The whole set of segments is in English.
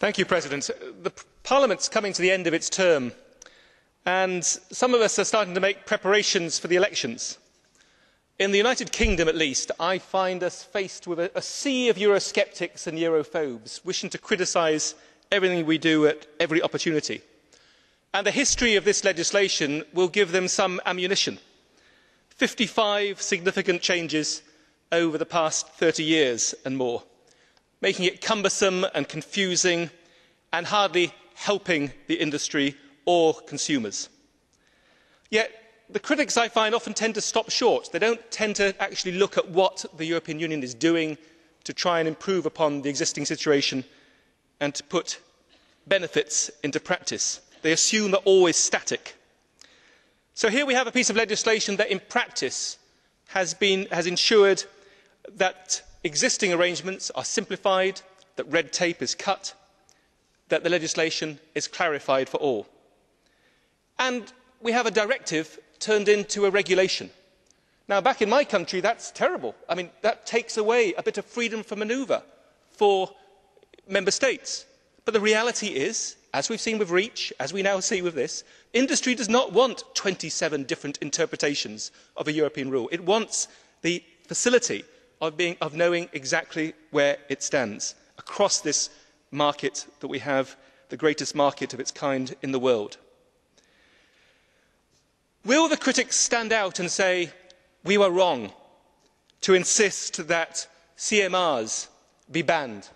Mr President, Parliament is coming to the end of its term, and some of us are starting to make preparations for the elections. In the United Kingdom, at least, I find us faced with a sea of Eurosceptics and Europhobes wishing to criticise everything we do at every opportunity. And the history of this legislation will give them some ammunition. 55 significant changes over the past 30 years and more, making it cumbersome and confusing and hardly helping the industry or consumers. Yet the critics, I find, often tend to stop short. They don't tend to actually look at what the European Union is doing to try and improve upon the existing situation and to put benefits into practice. They assume they're always static. So here we have a piece of legislation that in practice has ensured that existing arrangements are simplified, that red tape is cut, that the legislation is clarified for all. And we have a directive turned into a regulation. Now, back in my country, that's terrible. I mean, that takes away a bit of freedom for manoeuvre for member states. But the reality is, as we've seen with REACH, as we now see with this, industry does not want 27 different interpretations of a European rule. It wants the facility of knowing exactly where it stands across this market that we have, the greatest market of its kind in the world. Will the critics stand out and say, we were wrong to insist that CMRs be banned?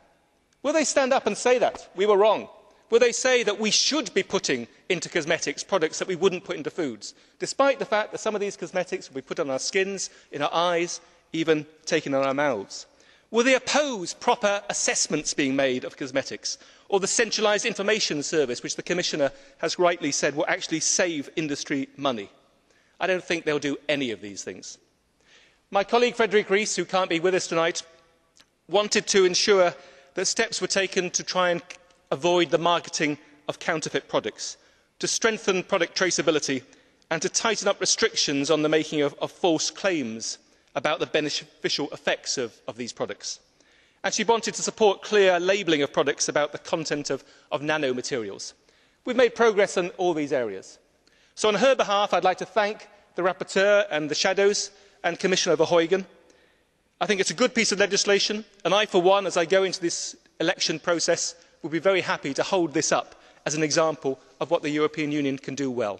Will they stand up and say that? We were wrong. Will they say that we should be putting into cosmetics products that we wouldn't put into foods, despite the fact that some of these cosmetics will be put on our skins, in our eyes, even taken in our mouths? Will they oppose proper assessments being made of cosmetics, or the centralised information service, which the Commissioner has rightly said will actually save industry money? I don't think they'll do any of these things. My colleague Frederick Ries, who can't be with us tonight, wanted to ensure that steps were taken to try and avoid the marketing of counterfeit products, to strengthen product traceability and to tighten up restrictions on the making of false claims about the beneficial effects of these products. And she wanted to support clear labelling of products about the content of nanomaterials. We've made progress in all these areas. So on her behalf, I'd like to thank the rapporteur and the shadows and Commissioner Verheugen. I think it's a good piece of legislation, and I, for one, as I go into this election process, will be very happy to hold this up as an example of what the European Union can do well.